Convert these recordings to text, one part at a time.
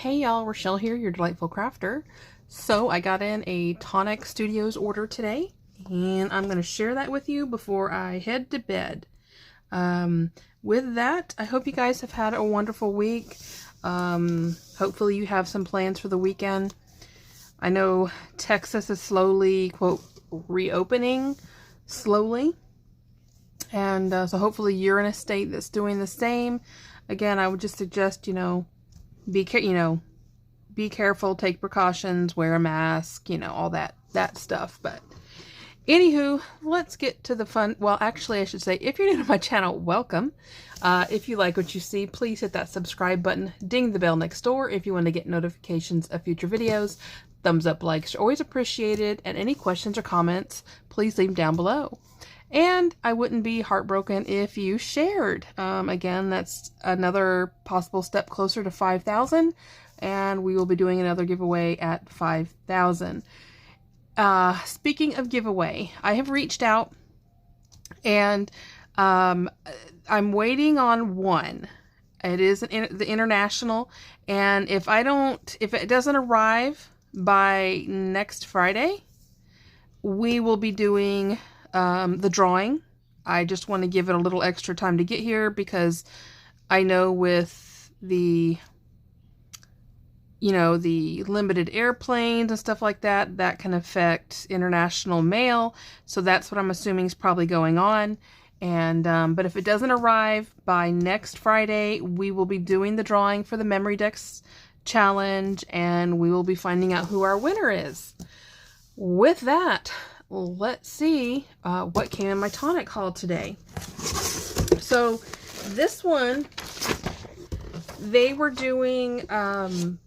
Hey y'all, Rochelle here, your delightful crafter. So I got in a Tonic Studios order today, and I'm going to share that with you before I head to bed. With that, I hope you guys have had a wonderful week. Hopefully you have some plans for the weekend. I know Texas is slowly, quote, reopening slowly. And so hopefully you're in a state that's doing the same. Again, I would just suggest, be careful, take precautions, wear a mask, all that stuff. But anywho, let's get to the fun. Well, actually, I should say, if you're new to my channel, welcome. If you like what you see, please hit that subscribe button, ding the bell next door if you want to get notifications of future videos. Thumbs up, likes are always appreciated, and any questions or comments, please leave them down below. And I wouldn't be heartbroken if you shared. Again, that's another possible step closer to 5,000, and we will be doing another giveaway at 5,000. Speaking of giveaway, I have reached out, and I'm waiting on one. It is the international, and if it doesn't arrive by next Friday, we will be doing the drawing. I just want to give it a little extra time to get here because I know with the the limited airplanes and stuff like that, that can affect international mail. So that's what I'm assuming is probably going on. And but if it doesn't arrive by next Friday, we will be doing the drawing for the Memory Decks challenge, and we will be finding out who our winner is. With that, let's see what came in my Tonic haul today. So this one, they were doing, I'm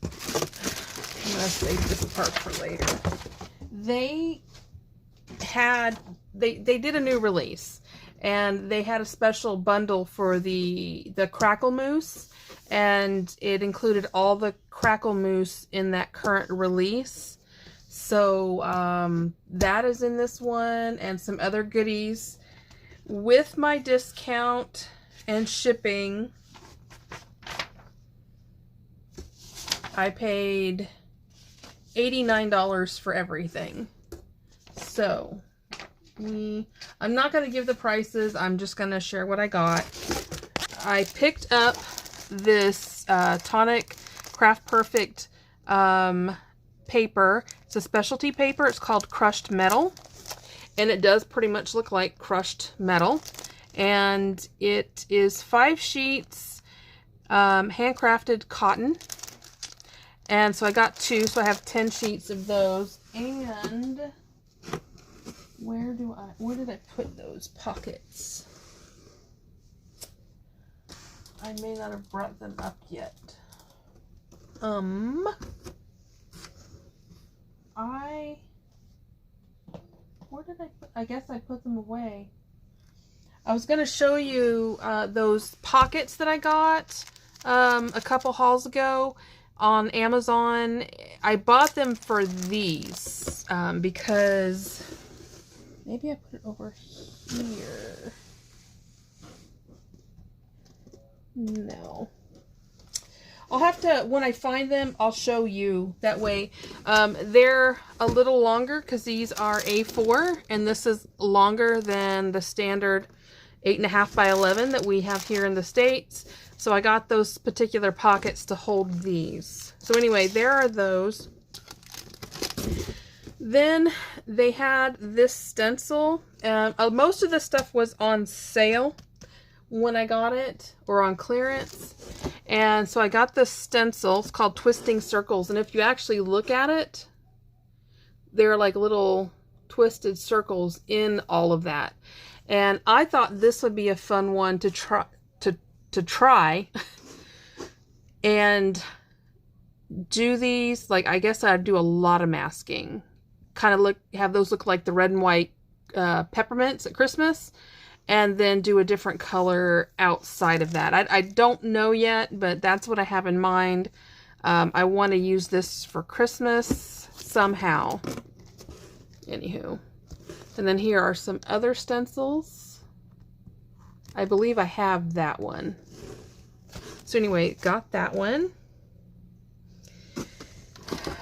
gonna save this part for later. They did a new release, and they had a special bundle for the Crackle Mousse, and it included all the Crackle Mousse in that current release. So that is in this one, and some other goodies. With my discount and shipping, I paid $89 for everything. So I'm not going to give the prices. I'm just going to share what I got. I picked up this Tonic Craft Perfect paper. It's a specialty paper. It's called Crushed Metal, and it does pretty much look like crushed metal. And it is 5 sheets, handcrafted cotton. And so I got 2, so I have 10 sheets of those. And where did I put those pockets? I may not have brought them up yet. Where did I put? I guess I put them away. I was going to show you those pockets that I got a couple hauls ago on Amazon. I bought them for these because maybe I put it over here. No. I'll have to, when I find them, I'll show you. That way, they're a little longer because these are A4, and this is longer than the standard 8.5 by 11 that we have here in the States. So I got those particular pockets to hold these. So anyway, there are those. Then they had this stencil. Most of the stuff was on sale when I got it, or on clearance. And so I got this stencil. It's called Twisting Circles, and if you actually look at it, there are like little twisted circles in all of that. And I thought this would be a fun one to try and do these. Like, I guess I'd do a lot of masking. Kind of have those look like the red and white peppermints at Christmas, and then do a different color outside of that. I don't know yet, but that's what I have in mind. I want to use this for Christmas somehow. Anywho. And then here are some other stencils. I believe I have that one. So anyway, got that one.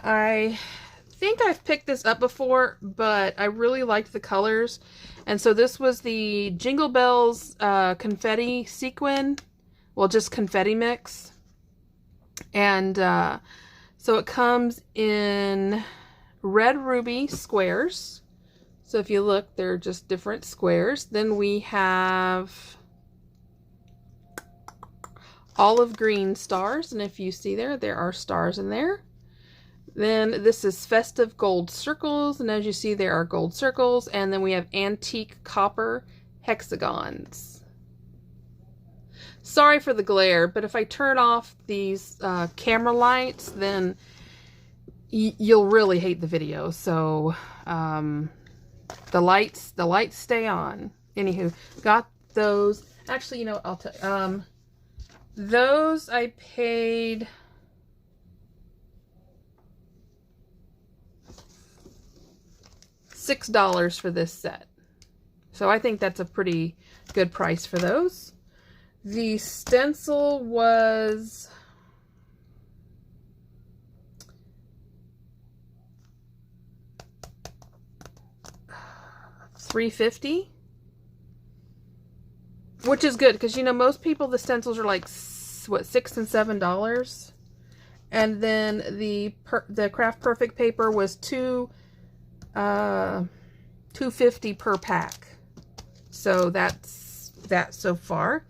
I think I've picked this up before, but I really liked the colors. And so this was the Jingle Bells confetti sequin. Well, just confetti mix. And so it comes in red ruby squares. So if you look, they're just different squares. Then we have olive green stars. And if you see there are stars in there. Then this is festive gold circles. And as you see, there are gold circles. And then we have antique copper hexagons. Sorry for the glare, but if I turn off these camera lights, then you'll really hate the video. So the lights stay on. Anywho, got those. Actually, you know, I'll tell you. Those I paid $6 for this set. So I think that's a pretty good price for those. The stencil was $3.50, which is good because, you know, most people, the stencils are like what, $6 and $7, and then the Craft Perfect paper was $2.50 per pack. So that's that so far.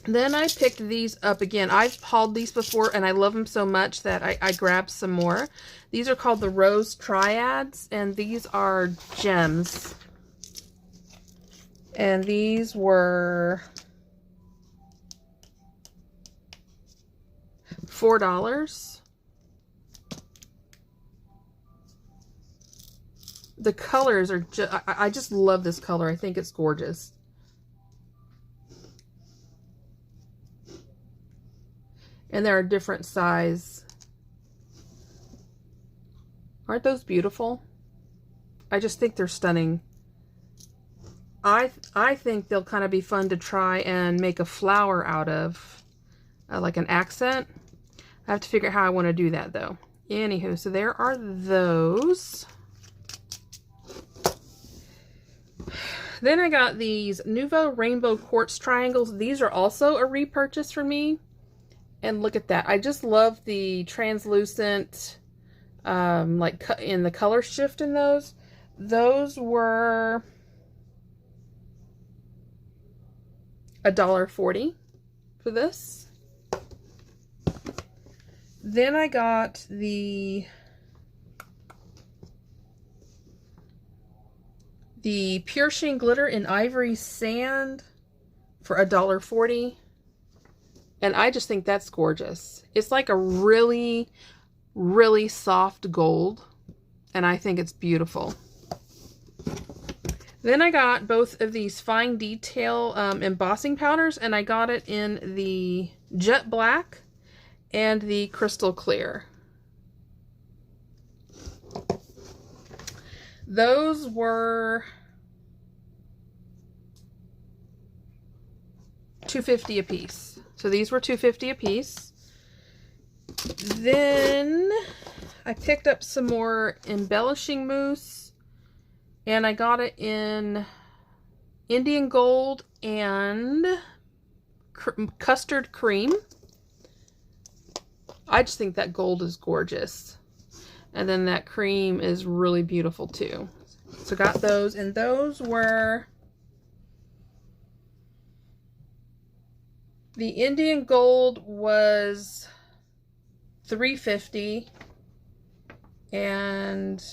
Then I picked these up again. I've hauled these before and I love them so much that I grabbed some more. These are called the Rose Triads, and these are gems. And these were $4. The colors are just, I just love this color. I think it's gorgeous. And there are different size. Aren't those beautiful? I just think they're stunning. I think they'll kind of be fun to try and make a flower out of, like an accent. I have to figure out how I want to do that though. Anywho, so there are those. Then I got these Nouveau Rainbow Quartz Triangles. These are also a repurchase for me. And look at that. I just love the translucent, like in the color shift in those. Those were $1.40 for this. Then I got the Pure Sheen Glitter in Ivory Sand for $1.40. And I just think that's gorgeous. It's like a really, really soft gold. And I think it's beautiful. Then I got both of these fine detail embossing powders. And I got it in the Jet Black and the Crystal Clear. Those were $2.50 a piece. So these were $2.50 a piece. Then I picked up some more embellishing mousse, and I got it in Indian Gold and Custard Cream. I just think that gold is gorgeous. And then that cream is really beautiful too. So got those, and those were, the Indian Gold was $3.50, and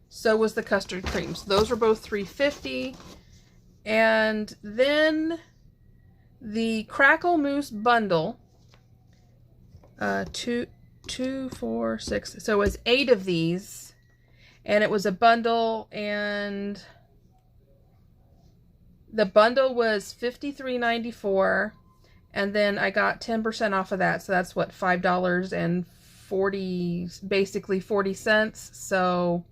so was the Custard Cream. So those were both $3.50. And then the Crackle Mousse bundle, 2, 4, 6, so it was 8 of these, and it was a bundle, and the bundle was $53.94, and then I got 10% off of that, so that's what, $5.40, basically 40 cents, so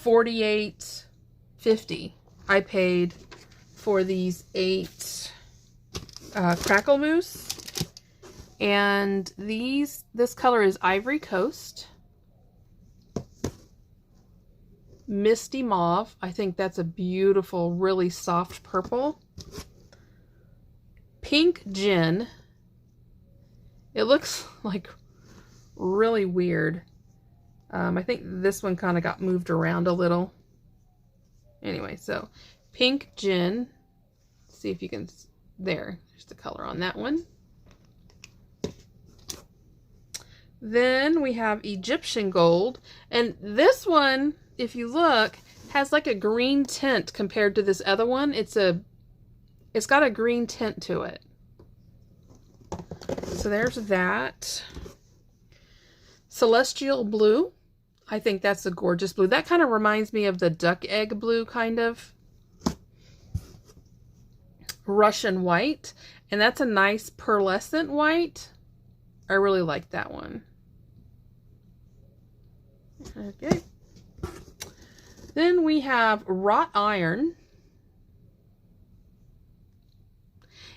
$48.50 I paid for these 8 Crackle Mousse. And this color is Ivory Coast. Misty Mauve. I think that's a beautiful, really soft purple. Pink Gin. It looks like really weird. I think this one kind of got moved around a little. Anyway, so Pink Gin. See if you can, there's the color on that one. Then we have Egyptian Gold. And this one, if you look, has like a green tint compared to this other one. It's got a green tint to it. So there's that. Celestial Blue. I think that's a gorgeous blue. That kind of reminds me of the duck egg blue, kind of. Russian White. And that's a nice pearlescent white. I really like that one. Okay. Then we have Wrought Iron.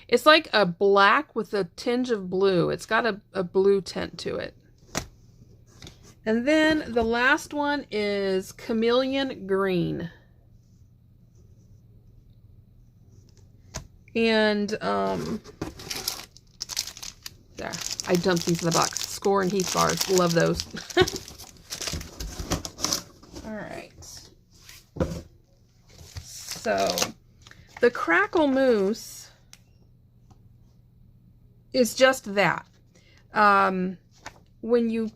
It's like a black with a tinge of blue. It's got a blue tint to it. And then the last one is Chameleon Green. And there, I dumped these in the box. Score and Heath bars. Love those. All right. So the Crackle Mousse is just that. When you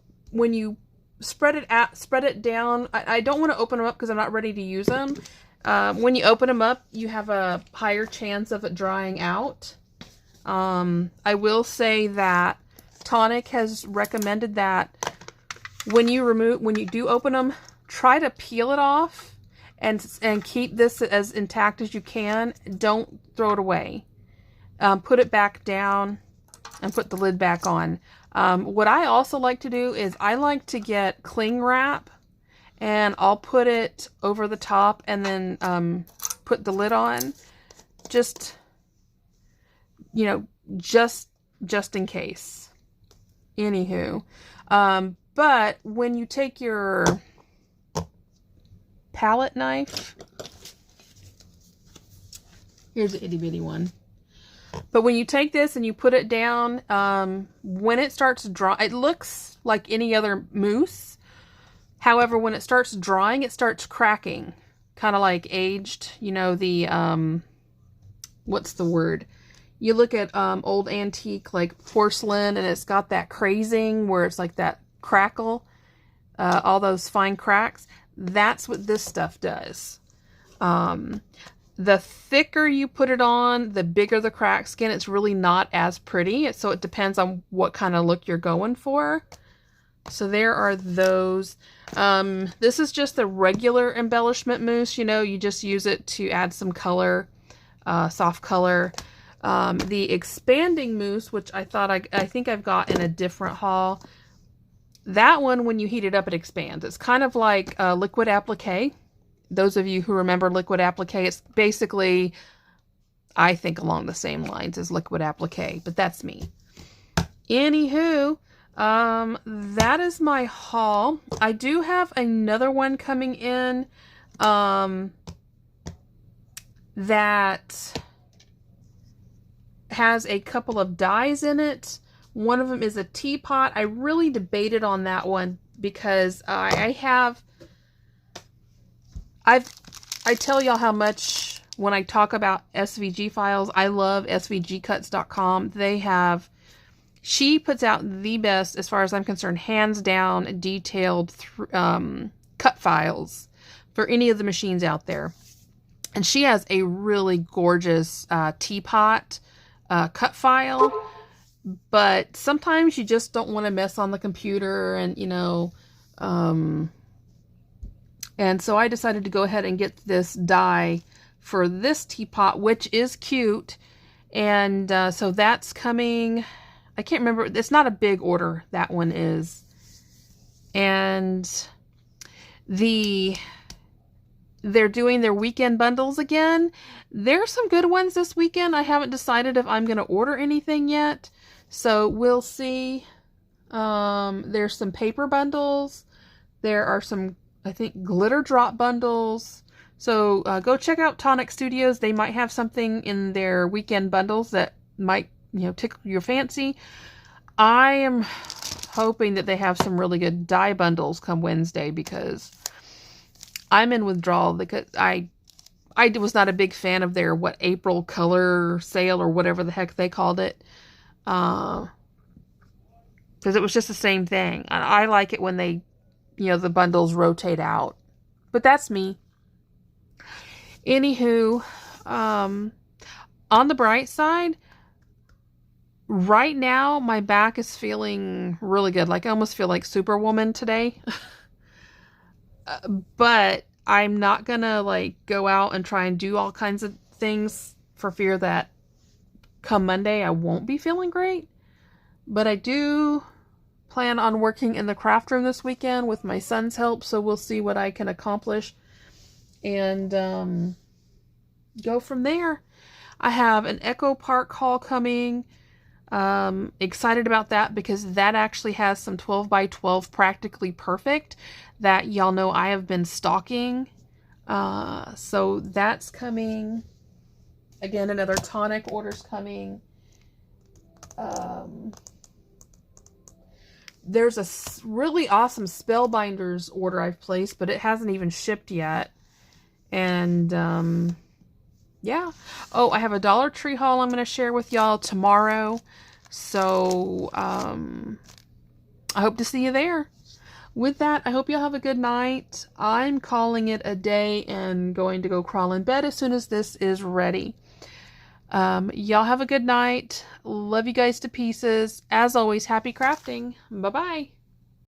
spread it down, I don't want to open them up because I'm not ready to use them. When you open them up, you have a higher chance of it drying out. I will say that Tonic has recommended that when you do open them, try to peel it off and keep this as intact as you can. Don't throw it away. Put it back down and put the lid back on. What I also like to do is I like to get cling wrap and I'll put it over the top and then put the lid on. Just, you know, just in case. Anywho. But when you take your palette knife, here's an itty bitty one. But when you take this and you put it down, when it starts dry, it looks like any other mousse. However, when it starts drying, it starts cracking. Kind of like aged, you know, the, what's the word? You look at old antique, like porcelain, and it's got that crazing where it's like that crackle, all those fine cracks. That's what this stuff does. The thicker you put it on, the bigger the crack skin. It's really not as pretty. So it depends on what kind of look you're going for. So there are those. This is just the regular embellishment mousse. You know, you just use it to add some color, soft color. The expanding mousse, which I think I've got in a different haul. That one, when you heat it up, it expands. It's kind of like liquid applique. Those of you who remember liquid applique, it's basically, I think, along the same lines as liquid applique, but that's me. Anywho, that is my haul. I do have another one coming in that has a couple of dyes in it. One of them is a teapot. I really debated on that one because I tell y'all how much when I talk about SVG files, I love svgcuts.com. She puts out the best, as far as I'm concerned, hands down, detailed cut files for any of the machines out there. And she has a really gorgeous teapot cut file. But sometimes you just don't want to mess on the computer and, you know, and so I decided to go ahead and get this die for this teapot, which is cute. And so that's coming. I can't remember. It's not a big order. That one is. And they're doing their weekend bundles again. There's some good ones this weekend. I haven't decided if I'm going to order anything yet. So we'll see. There's some paper bundles. There are some, I think, glitter drop bundles. So go check out Tonic Studios. They might have something in their weekend bundles that might, tickle your fancy. I am hoping that they have some really good dye bundles come Wednesday, because I'm in withdrawal because I was not a big fan of their April color sale or whatever the heck they called it. Because it was just the same thing. I like it when they, the bundles rotate out. But that's me. Anywho, on the bright side, right now my back is feeling really good. Like I almost feel like Superwoman today. But I'm not gonna go out and try and do all kinds of things for fear that come Monday I won't be feeling great. But I do plan on working in the craft room this weekend with my son's help, so we'll see what I can accomplish and go from there. I have an Echo Park haul coming. Excited about that because that actually has some 12 by 12 Practically Perfect that y'all know I have been stalking. So that's coming. Again, another Tonic order's coming. There's a really awesome Spellbinders order I've placed, but it hasn't even shipped yet. And yeah. Oh, I have a Dollar Tree haul I'm going to share with y'all tomorrow. So I hope to see you there. With that, I hope y'all have a good night. I'm calling it a day and going to go crawl in bed as soon as this is ready. Y'all have a good night. Love you guys to pieces. As always, happy crafting. Bye-bye.